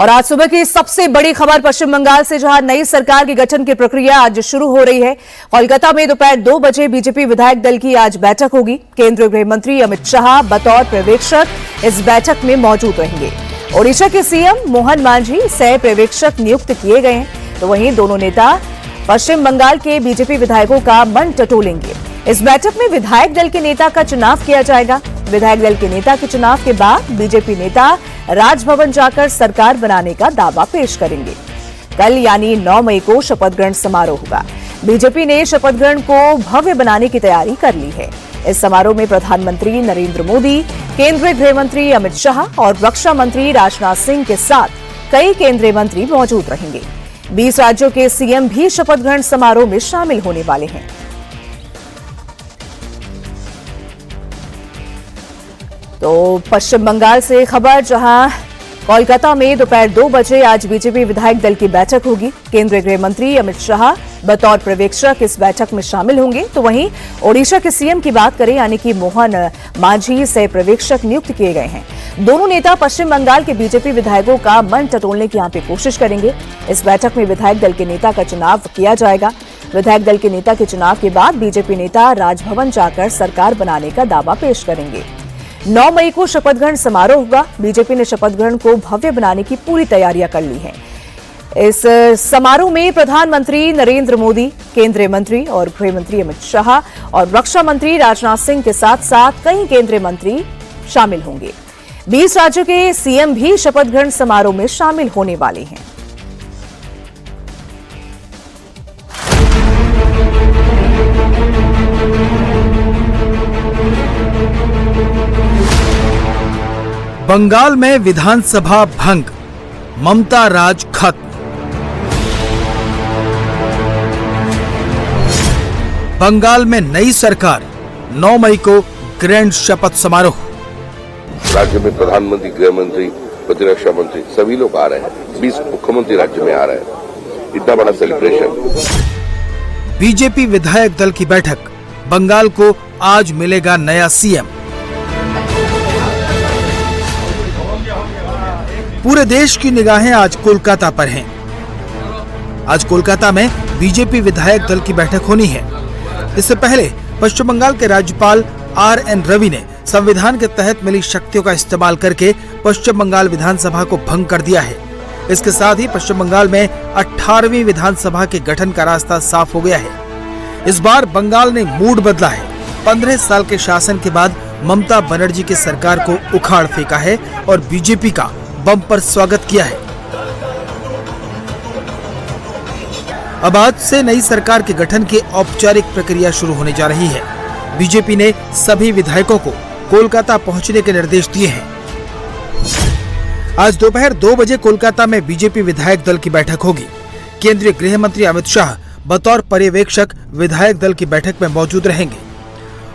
और आज सुबह की सबसे बड़ी खबर पश्चिम बंगाल से, जहां नई सरकार के गठन की प्रक्रिया आज शुरू हो रही है। कोलकाता में दोपहर 2 बजे बीजेपी विधायक दल की आज बैठक होगी। केंद्रीय गृह मंत्री अमित शाह बतौर पर्यवेक्षक इस बैठक में मौजूद रहेंगे। ओडिशा के सीएम मोहन मांझी सह पर्यवेक्षक नियुक्त किए गए हैं, तो वहीं दोनों नेता पश्चिम बंगाल के बीजेपी विधायकों का मन टटोलेंगे। इस बैठक में विधायक दल के नेता का चुनाव किया जाएगा। विधायक दल के नेता के चुनाव के बाद बीजेपी नेता राजभवन जाकर सरकार बनाने का दावा पेश करेंगे। कल यानी 9 मई को शपथ ग्रहण समारोह होगा। बीजेपी ने शपथ ग्रहण को भव्य बनाने की तैयारी कर ली है। इस समारोह में प्रधानमंत्री नरेंद्र मोदी, केंद्रीय गृह मंत्री अमित शाह और रक्षा मंत्री राजनाथ सिंह के साथ कई केंद्रीय मंत्री मौजूद रहेंगे। 20 राज्यों के सीएम भी शपथ ग्रहण समारोह में शामिल होने वाले हैं। तो पश्चिम बंगाल से खबर, जहां कोलकाता में दोपहर 2 बजे आज बीजेपी विधायक दल की बैठक होगी। केंद्रीय गृह मंत्री अमित शाह बतौर पर्यवेक्षक इस बैठक में शामिल होंगे। तो वहीं ओडिशा के सीएम की बात करें, यानी कि मोहन मांझी सह पर्यवेक्षक नियुक्त किए गए हैं। दोनों नेता पश्चिम बंगाल के बीजेपी विधायकों का मन टटोलने की यहां पे कोशिश करेंगे। इस बैठक में विधायक दल के नेता का चुनाव किया जाएगा। विधायक दल के नेता के चुनाव के बाद बीजेपी नेता राजभवन जाकर सरकार बनाने का दावा पेश करेंगे। 9 मई को शपथ ग्रहण समारोह होगा। बीजेपी ने शपथ ग्रहण को भव्य बनाने की पूरी तैयारियां कर ली हैं। इस समारोह में प्रधानमंत्री नरेंद्र मोदी, केंद्रीय मंत्री और गृह मंत्री अमित शाह और रक्षा मंत्री राजनाथ सिंह के साथ साथ कई केंद्रीय मंत्री शामिल होंगे। 20 राज्यों के सीएम भी शपथ ग्रहण समारोह में शामिल होने वाले हैं। बंगाल में विधानसभा भंग, ममता राज खत्म। बंगाल में नई सरकार, 9 मई को ग्रैंड शपथ समारोह। राज्य में प्रधानमंत्री, गृह मंत्री, प्रतिरक्षा मंत्री सभी लोग आ रहे हैं। 20 मुख्यमंत्री राज्य में आ रहे हैं। इतना बड़ा सेलिब्रेशन। बीजेपी विधायक दल की बैठक, बंगाल को आज मिलेगा नया सीएम। पूरे देश की निगाहें आज कोलकाता पर हैं। आज कोलकाता में बीजेपी विधायक दल की बैठक होनी है। इससे पहले पश्चिम बंगाल के राज्यपाल RN रवि ने संविधान के तहत मिली शक्तियों का इस्तेमाल करके पश्चिम बंगाल विधानसभा को भंग कर दिया है। इसके साथ ही पश्चिम बंगाल में 18वीं विधानसभा के गठन का रास्ता साफ हो गया है। इस बार बंगाल ने मूड बदला है। 15 साल के शासन के बाद ममता बनर्जी की सरकार को उखाड़ फेंका है और बीजेपी का बम्पर स्वागत किया है। अब आज से नई सरकार के गठन की औपचारिक प्रक्रिया शुरू होने जा रही है। बीजेपी ने सभी विधायकों को कोलकाता पहुंचने के निर्देश दिए हैं। आज दोपहर 2 बजे कोलकाता में बीजेपी विधायक दल की बैठक होगी। केंद्रीय गृह मंत्री अमित शाह बतौर पर्यवेक्षक विधायक दल की बैठक में मौजूद रहेंगे।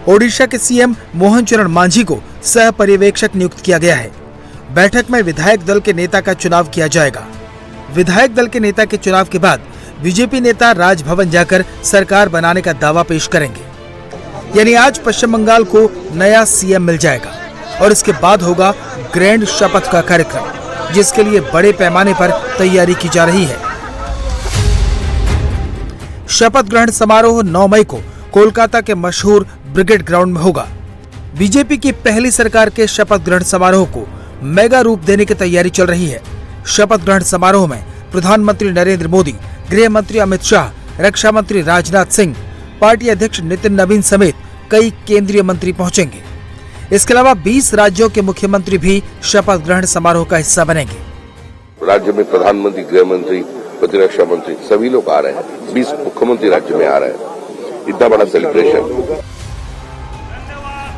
ओडिशा के सीएम मोहन चरण मांझी को सह पर्यवेक्षक नियुक्त किया गया है। बैठक में विधायक दल के नेता का चुनाव किया जाएगा। विधायक दल के नेता के चुनाव के बाद बीजेपी नेता राजभवन जाकर सरकार बनाने का दावा पेश करेंगे। यानी आज पश्चिम बंगाल को नया सीएम मिल जाएगा और इसके बाद होगा ग्रैंड शपथ का कार्यक्रम, जिसके लिए बड़े पैमाने पर तैयारी की जा रही है। शपथ ग्रहण समारोह 9 मई को कोलकाता के मशहूर ब्रिगेड ग्राउंड में होगा। बीजेपी की पहली सरकार के शपथ ग्रहण समारोह को मेगा रूप देने की तैयारी चल रही है। शपथ ग्रहण समारोह में प्रधानमंत्री नरेंद्र मोदी, गृह मंत्री अमित शाह, रक्षा मंत्री राजनाथ सिंह, पार्टी अध्यक्ष नितिन नवीन समेत कई केंद्रीय मंत्री पहुंचेंगे। इसके अलावा 20 राज्यों के मुख्यमंत्री भी शपथ ग्रहण समारोह का हिस्सा बनेंगे। राज्य में प्रधानमंत्री, गृह मंत्री, प्रतिरक्षा मंत्री सभी लोग आ रहे हैं। 20 मुख्यमंत्री राज्य में आ रहे हैं। इतना बड़ा सेलिब्रेशन।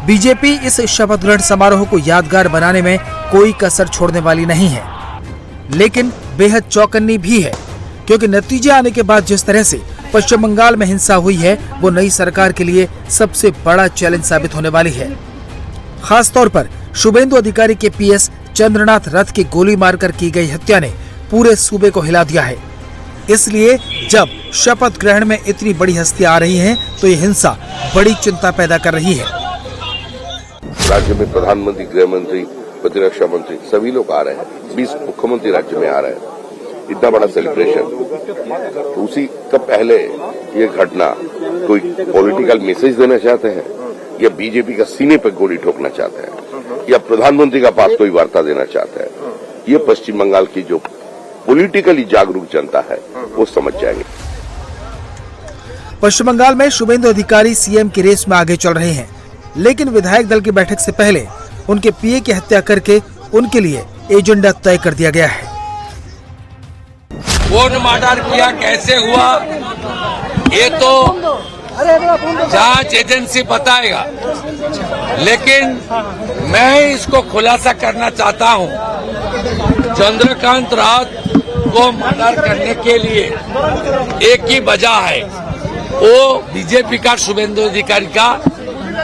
बीजेपी इस शपथ ग्रहण समारोह को यादगार बनाने में कोई कसर छोड़ने वाली नहीं है, लेकिन बेहद चौकन्नी भी है, क्योंकि नतीजे आने के बाद जिस तरह से पश्चिम बंगाल में हिंसा हुई है, वो नई सरकार के लिए सबसे बड़ा चैलेंज साबित होने वाली है। खासतौर पर शुभेंदु अधिकारी के PS चंद्रनाथ रथ की गोली मारकर की गई हत्या ने पूरे सूबे को हिला दिया है। इसलिए जब शपथ ग्रहण में इतनी बड़ी हस्तियां आ रही हैं, तो ये हिंसा बड़ी चिंता पैदा कर रही है। राज्य में प्रधानमंत्री, गृह मंत्री, प्रतिरक्षा मंत्री सभी लोग आ रहे हैं। 20 मुख्यमंत्री राज्य में आ रहे हैं। इतना बड़ा सेलिब्रेशन, तो उसी का पहले ये घटना कोई पॉलिटिकल मैसेज देना चाहते हैं या बीजेपी का सीने पर गोली ठोकना चाहते हैं या प्रधानमंत्री का पास कोई वार्ता देना चाहते हैं, ये पश्चिम बंगाल की जो पॉलिटिकली जागरूक जनता है वो समझ जाएंगे। पश्चिम बंगाल में शुभेंदु अधिकारी सीएम की रेस में आगे चल रहे हैं, लेकिन विधायक दल की बैठक से पहले उनके पीए की हत्या करके उनके लिए एजेंडा तय कर दिया गया है। कौन मर्डर किया, कैसे हुआ, ये तो जांच एजेंसी बताएगा, लेकिन मैं इसको खुलासा करना चाहता हूं। चंद्रकांत राउत को मर्डर करने के लिए एक ही वजह है, वो बीजेपी का शुभेंदु अधिकारी का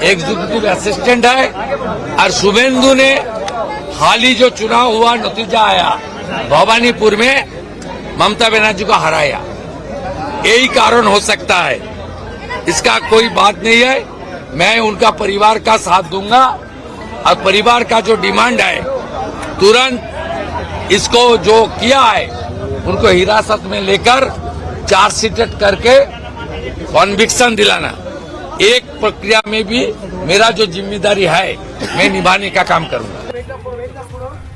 एग्जीक्यूटिव असिस्टेंट है और शुभेंदु ने हाल ही जो चुनाव हुआ नतीजा आया भवानीपुर में ममता बनर्जी को हराया, यही कारण हो सकता है। इसका कोई बात नहीं है। मैं उनका परिवार का साथ दूंगा और परिवार का जो डिमांड है तुरंत इसको जो किया है उनको हिरासत में लेकर चार्जशीट करके कॉन्विक्शन दिलाना, एक प्रक्रिया में भी मेरा जो जिम्मेदारी है मैं निभाने का काम करूंगा।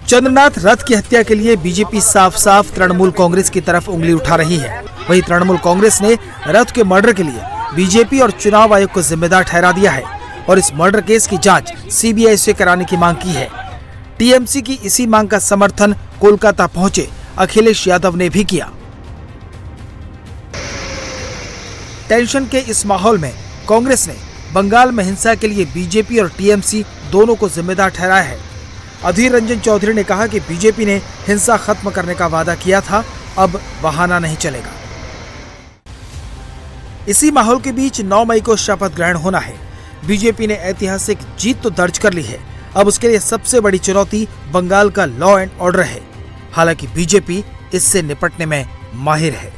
चंद्रनाथ रथ की हत्या के लिए बीजेपी साफ साफ तृणमूल कांग्रेस की तरफ उंगली उठा रही है। वहीं तृणमूल कांग्रेस ने रथ के मर्डर के लिए बीजेपी और चुनाव आयोग को जिम्मेदार ठहरा दिया है और इस मर्डर केस की जांच सीबीआई से कराने की मांग की है। टीएमसी की इसी मांग का समर्थन कोलकाता पहुंचे अखिलेश यादव ने भी किया। टेंशन के इस माहौल में कांग्रेस ने बंगाल में हिंसा के लिए बीजेपी और टीएमसी दोनों को जिम्मेदार ठहराया है। अधीर रंजन चौधरी ने कहा कि बीजेपी ने हिंसा खत्म करने का वादा किया था, अब बहाना नहीं चलेगा। इसी माहौल के बीच 9 मई को शपथ ग्रहण होना है। बीजेपी ने ऐतिहासिक जीत तो दर्ज कर ली है, अब उसके लिए सबसे बड़ी चुनौती बंगाल का लॉ एंड ऑर्डर है। हालांकि बीजेपी इससे निपटने में माहिर है।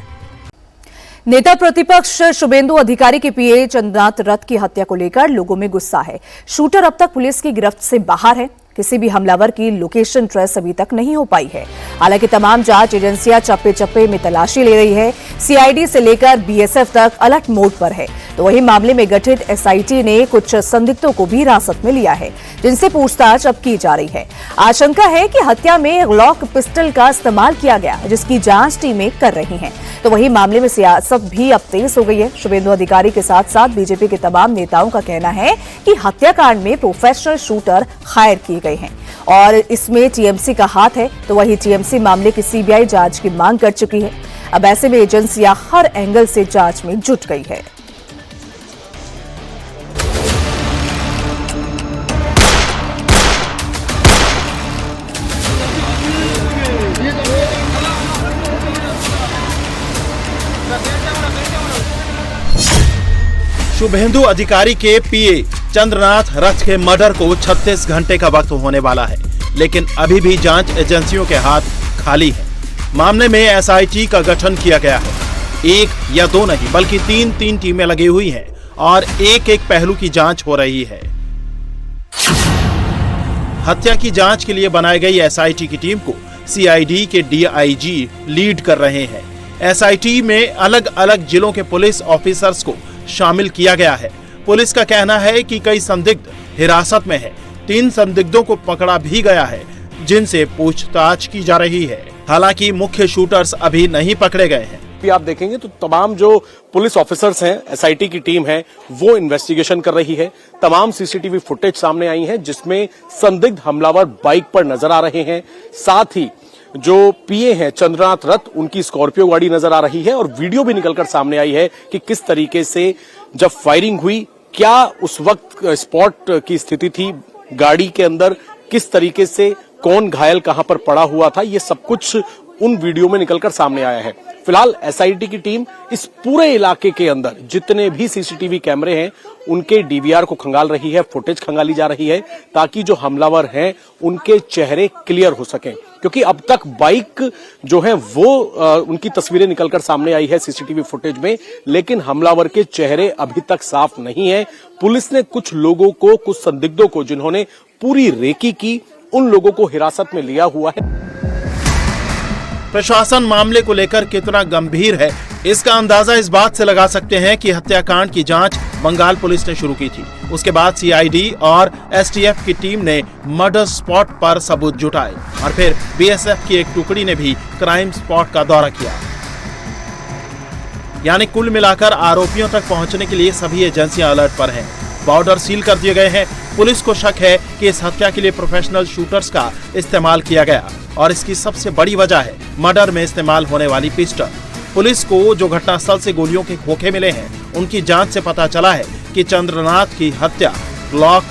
नेता प्रतिपक्ष शुभेंदु अधिकारी के पीए चंद्रनाथ रथ की हत्या को लेकर लोगों में गुस्सा है। शूटर अब तक पुलिस की गिरफ्त से बाहर है। किसी भी हमलावर की लोकेशन ट्रेस अभी तक नहीं हो पाई है। हालांकि तमाम जांच एजेंसियां चप्पे चप्पे में तलाशी ले रही है। सीआईडी से लेकर बीएसएफ तक अलर्ट मोड पर है। तो वही मामले में गठित एसआईटी ने कुछ संदिग्धों को भी हिरासत में लिया है, जिनसे पूछताछ अब की जा रही है। आशंका है कि हत्या में ग्लॉक पिस्टल का इस्तेमाल किया गया, जिसकी जांच टीमें कर रही हैं। तो वही मामले में सियासत भी अब तेज हो गई है। शुभेंदु अधिकारी के साथ साथ बीजेपी के तमाम नेताओं का कहना है कि हत्याकांड में प्रोफेशनल शूटर हायर किए गए हैं और इसमें टीएमसी का हाथ है। तो वही टीएमसी मामले की सीबीआई जांच की मांग कर चुकी है। अब ऐसे में एजेंसियां हर एंगल से जांच में जुट गई है। शुभेंदु अधिकारी के पीए चंद्रनाथ रथ के मर्डर को 36 घंटे का वक्त होने वाला है, लेकिन अभी भी जांच एजेंसियों के हाथ खाली है। मामले में एसआईटी का गठन किया गया है। 1 या 2 नहीं बल्कि 3 टीमें लगी हुई हैं और एक पहलू की जांच हो रही है। हत्या की जांच के लिए बनाई गई एसआईटी की टीम को सीआईडी के डीआईजी लीड कर रहे हैं। एसआईटी में अलग अलग जिलों के पुलिस ऑफिसर्स को शामिल किया गया है। पुलिस का कहना है कि कई संदिग्ध हिरासत में हैं। 3 संदिग्धों को पकड़ा भी गया है, जिनसे पूछताछ की जा रही है। हालांकि मुख्य शूटर्स अभी नहीं पकड़े गए हैं। भी आप देखेंगे तो तमाम जो पुलिस ऑफिसर्स हैं, एसआईटी की टीम है, वो इन्वेस्टिगेशन कर रही है। तमाम सीसीटीवी फुटेज सामने आई है, जिसमें संदिग्ध हमलावर बाइक पर नजर आ रहे हैं। साथ ही जो पीए हैं चंद्रनाथ रथ, उनकी स्कॉर्पियो गाड़ी नजर आ रही है और वीडियो भी निकलकर सामने आई है कि किस तरीके से जब फायरिंग हुई, क्या उस वक्त स्पॉट की स्थिति थी गाड़ी के अंदर, किस तरीके से कौन घायल कहां पर पड़ा हुआ था, ये सब कुछ उन वीडियो में निकलकर सामने आया है। फिलहाल एसआईटी की टीम इस पूरे इलाके के अंदर जितने भी सीसीटीवी कैमरे हैं उनके डीवीआर को खंगाल रही है, फुटेज खंगाली जा रही है, ताकि जो हमलावर हैं उनके चेहरे क्लियर हो सकें। क्योंकि अब तक बाइक जो है वो उनकी तस्वीरें निकलकर सामने आई है सीसीटीवी फुटेज में, लेकिन हमलावर के चेहरे अभी तक साफ नहीं है। पुलिस ने कुछ लोगों को, कुछ संदिग्धों को, जिन्होंने पूरी रेकी की, उन लोगों को हिरासत में लिया हुआ है। प्रशासन मामले को लेकर कितना गंभीर है, इसका अंदाजा इस बात से लगा सकते हैं कि हत्याकांड की जांच बंगाल पुलिस ने शुरू की थी। उसके बाद सीआईडी और एसटीएफ की टीम ने मर्डर स्पॉट पर सबूत जुटाए और फिर बीएसएफ की एक टुकड़ी ने भी क्राइम स्पॉट का दौरा किया। यानी कुल मिलाकर आरोपियों तक पहुंचने के लिए सभी एजेंसियां अलर्ट पर हैं। बॉर्डर सील कर दिए गए हैं। पुलिस को शक है कि इस हत्या के लिए प्रोफेशनल शूटर्स का इस्तेमाल किया गया और इसकी सबसे बड़ी वजह है मर्डर में इस्तेमाल होने वाली पिस्टल। पुलिस को जो घटनास्थल से गोलियों के खोखे मिले हैं, उनकी जांच से पता चला है कि चंद्रनाथ की हत्या ग्लॉक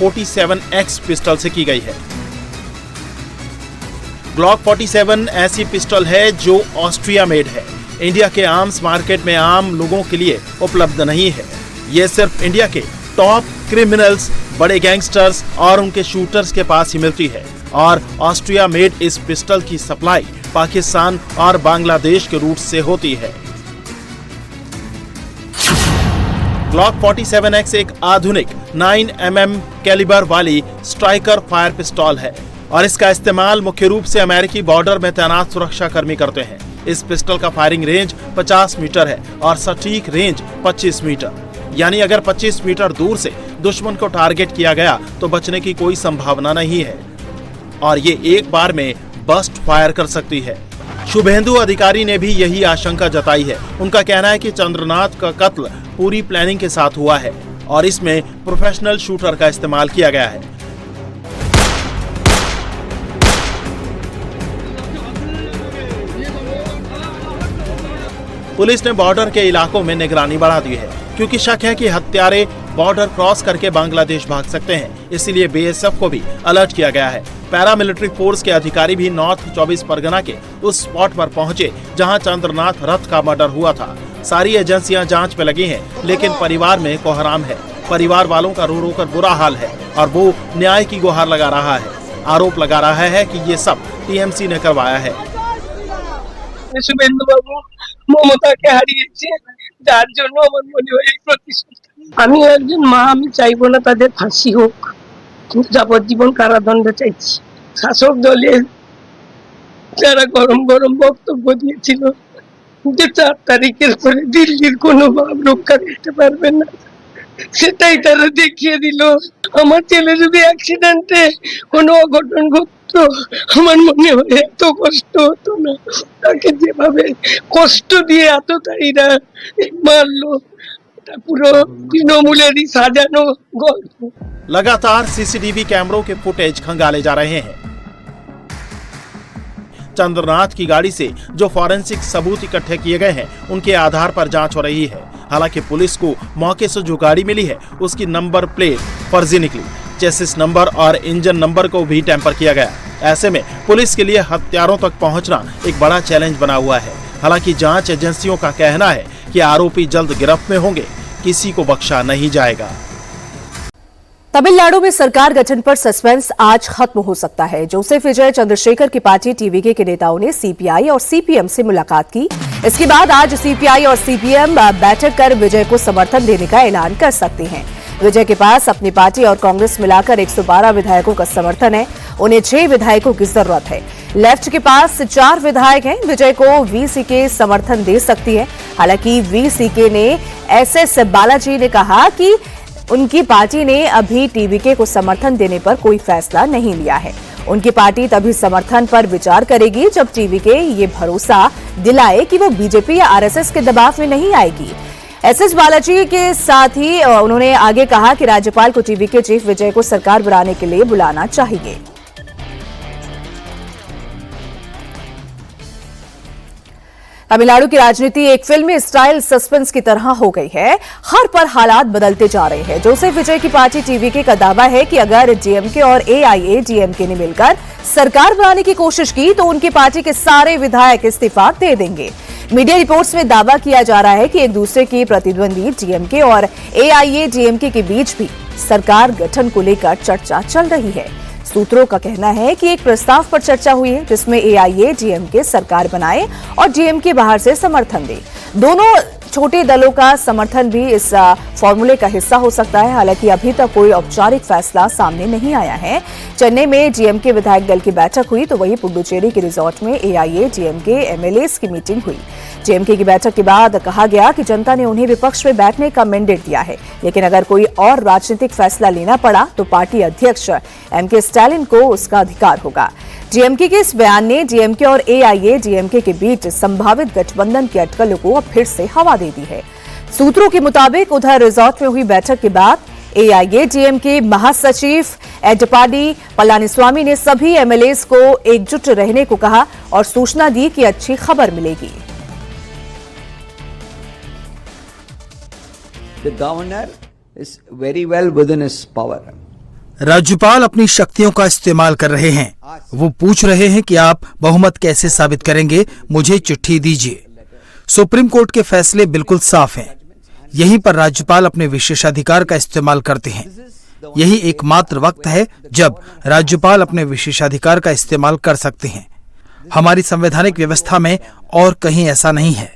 47X पिस्टल से की गई है। ग्लॉक 47 ऐसी पिस्टल है जो ऑस्ट्रिया मेड है। इंडिया के आर्म्स मार्केट में आम लोगों के लिए उपलब्ध नहीं है। ये सिर्फ इंडिया के टॉप क्रिमिनल्स, बड़े गैंगस्टर्स और उनके शूटर्स के पास ही मिलती है और ऑस्ट्रिया मेड इस पिस्टल की सप्लाई पाकिस्तान और बांग्लादेश के रूट से होती है। ग्लॉक 47X एक आधुनिक 9mm कैलिबर वाली स्ट्राइकर फायर पिस्टल है और इसका इस्तेमाल मुख्य रूप से अमेरिकी बॉर्डर में तैनात सुरक्षा कर्मी करते हैं। इस पिस्टल का फायरिंग रेंज 50 मीटर है और सटीक रेंज 25 मीटर। यानी अगर 25 मीटर दूर से दुश्मन को टारगेट किया गया तो बचने की कोई संभावना नहीं है और ये एक बार में बस्ट फायर कर सकती है। शुभेंदु अधिकारी ने भी यही आशंका जताई है। उनका कहना है कि चंद्रनाथ का कत्ल पूरी प्लानिंग के साथ हुआ है और इसमें प्रोफेशनल शूटर का इस्तेमाल किया गया है। पुलिस ने बॉर्डर के इलाकों में निगरानी बढ़ा दी है क्योंकि शक है कि हत्यारे बॉर्डर क्रॉस करके बांग्लादेश भाग सकते हैं। इसलिए बीएसएफ को भी अलर्ट किया गया है। पैरामिलिट्री फोर्स के अधिकारी भी नॉर्थ 24 परगना के उस स्पॉट पर पहुंचे जहां चंद्रनाथ रथ का मर्डर हुआ था। सारी एजेंसियां जांच में लगी हैं, लेकिन परिवार में कोहराम है। परिवार वालों का रो रो कर बुरा हाल है और वो न्याय की गुहार लगा रहा है। आरोप लगा रहा है कि ये सब टीएमसी ने करवाया है। শুভেন্দু বাবু মমতাকে হারিয়েছে, যার জন্য আমার মনে হয় এই প্রতিশোধ। আমি একজন মা, আমি চাইবো না তাদের ফাঁসি হোক, কিন্তু যাবজ্জীবন কারাদণ্ড চাইছি। শাসক দলের যারা গরম গরম বক্তব্য দিয়েছিল যে 4 তারিখের পরে দিল্লির কোনো ভাব রক্ষা করতে পারবে না, সেটাই তারা দেখিয়ে দিল। আমার ছেলে যদি অ্যাক্সিডেন্টে কোনো অঘটন ঘটতো আমার মনে হয় এত কষ্ট হতো না। তাকে যেভাবে কষ্ট দিয়ে এতটাইরা মারলো, এটা পুরো তৃণমূলেরই সাজানো গল্প। लगातार सीसीटीवी कैमरों के फुटेज खंगाले जा रहे हैं। चंद्रनाथ की गाड़ी से जो फॉरेंसिक सबूत इकट्ठे किए गए हैं, उनके आधार पर जांच हो रही है। हालांकि पुलिस को मौके से जो गाड़ी मिली है उसकी नंबर प्लेट फर्जी निकली। चेसिस नंबर और इंजन नंबर को भी टेम्पर किया गया। ऐसे में पुलिस के लिए हत्यारों तक पहुंचना एक बड़ा चैलेंज बना हुआ है। हालांकि जांच एजेंसियों का कहना है कि आरोपी जल्द गिरफ्त में होंगे, किसी को बख्शा नहीं जाएगा। तमिलनाडु में सरकार गठन पर सस्पेंस आज खत्म हो सकता है। जोसेफ विजय चंद्रशेखर की पार्टी टीवीके के नेताओं ने सीपीआई और सीपीएम से मुलाकात की। इसके बाद आज सीपीआई और सीपीएम बैठक कर विजय को समर्थन देने का ऐलान कर सकते हैं। विजय के पास अपनी पार्टी और कांग्रेस मिलाकर 112 विधायकों का समर्थन है। उन्हें 6 विधायकों की जरूरत है। लेफ्ट के पास 4 विधायक हैं। विजय को वीसीके समर्थन दे सकती है। हालांकि वीसीके ने एसएस बालाजी ने कहा कि उनकी पार्टी ने अभी टीवीके को समर्थन देने पर कोई फैसला नहीं लिया है। उनकी पार्टी तभी समर्थन पर विचार करेगी जब टीवीके ये भरोसा दिलाए कि वो बीजेपी या आरएसएस के दबाव में नहीं आएगी। एसएस बालाजी के साथ ही उन्होंने आगे कहा कि राज्यपाल को टीवीके चीफ विजय को सरकार बनाने के लिए बुलाना चाहिए। तमिलनाडु की राजनीति एक फिल्मी स्टाइल सस्पेंस की तरह हो गई है। हर पल हालात बदलते जा रहे हैं। जोसेफ विजय की पार्टी टीवीके का दावा है कि अगर डीएमके और एआईएडीएमके ने मिलकर सरकार बनाने की कोशिश की तो उनकी पार्टी के सारे विधायक इस्तीफा दे देंगे। मीडिया रिपोर्ट्स में दावा किया जा रहा है कि एक दूसरे की प्रतिद्वंदी डीएमके और एआईएडीएमके के बीच भी सरकार गठन को लेकर चर्चा चल रही है। सूत्रों का कहना है कि एक प्रस्ताव पर चर्चा हुई है जिसमें एआईएडीएमके सरकार बनाए और डीएमके बाहर से समर्थन दे। दोनों छोटे दलों का समर्थन भी इस फॉर्मूले का हिस्सा हो सकता है। हालांकि अभी तक कोई औपचारिक फैसला सामने नहीं आया है। चेन्नई में डीएमके विधायक दल की बैठक हुई तो वहीं पुडुचेरी के रिजॉर्ट में एआईए डीएमके एमएलएस की मीटिंग हुई। डीएमके की बैठक के बाद कहा गया कि जनता ने उन्हें विपक्ष में बैठने का मैंडेट दिया है, लेकिन अगर कोई और राजनीतिक फैसला लेना पड़ा तो पार्टी अध्यक्ष एमके स्टालिन को उसका अधिकार होगा। डीएमके के इस बयान ने डीएमके और एआईए डीएमके के बीच संभावित गठबंधन की अटकलों को अब फिर से हवा दे दी है। सूत्रों के मुताबिक उधर रिजॉर्ट में हुई बैठक के बाद एआईए डीएमके महासचिव एडपाडी पलानीस्वामी ने सभी एमएलएस को एकजुट रहने को कहा और सूचना दी कि अच्छी खबर मिलेगी। The governor is very well within his power. राज्यपाल अपनी शक्तियों का इस्तेमाल कर रहे हैं। वो पूछ रहे हैं कि आप बहुमत कैसे साबित करेंगे, मुझे चिट्ठी दीजिए। सुप्रीम कोर्ट के फैसले बिल्कुल साफ हैं। यहीं पर राज्यपाल अपने विशेषाधिकार का इस्तेमाल करते हैं। यही एकमात्र वक्त है जब राज्यपाल अपने विशेषाधिकार का इस्तेमाल कर सकते हैं। हमारी संवैधानिक व्यवस्था में और कहीं ऐसा नहीं है।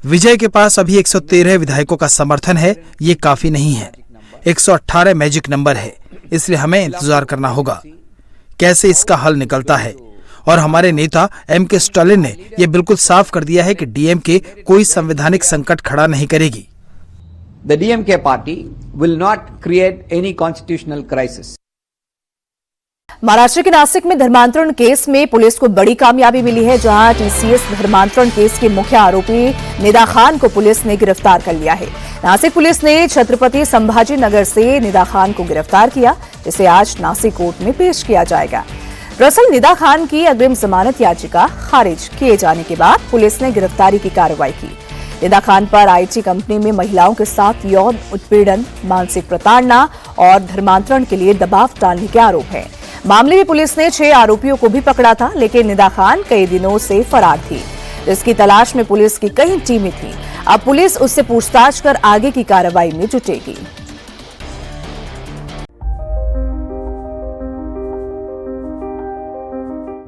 विजय के पास अभी 113 विधायकों का समर्थन है, ये काफी नहीं है। 118 मैजिक नंबर है, इसलिए हमें इंतजार करना होगा कैसे इसका हल निकलता है। और हमारे नेता एमके स्टालिन ने यह बिल्कुल साफ कर दिया है कि डीएमके कोई संवैधानिक संकट खड़ा नहीं करेगी। The DMK party will not create any constitutional crisis. Maharashtra के नासिक में धर्मांतरण केस में पुलिस को बड़ी कामयाबी मिली है, जहां टीसीएस धर्मांतरण केस के मुख्य आरोपी निदा खान को पुलिस ने गिरफ्तार कर लिया है। नासिक पुलिस ने छत्रपति संभाजी नगर से निदा खान को गिरफ्तार किया, जिसे आज नासिक कोर्ट में पेश किया जाएगा। दरअसल निदा खान की अग्रिम जमानत याचिका खारिज किए जाने के बाद पुलिस ने गिरफ्तारी की कार्रवाई की। निदा खान पर आईटी कंपनी में महिलाओं के साथ यौन उत्पीड़न, मानसिक प्रताड़ना और धर्मांतरण के लिए दबाव डालने के आरोप हैं। मामले में पुलिस ने 6 आरोपियों को भी पकड़ा था, लेकिन निदा खान कई दिनों से फरार थी, जिसकी तलाश में पुलिस की कई टीमें थी। अब पुलिस उससे पूछताछ कर आगे की कार्रवाई में जुटेगी।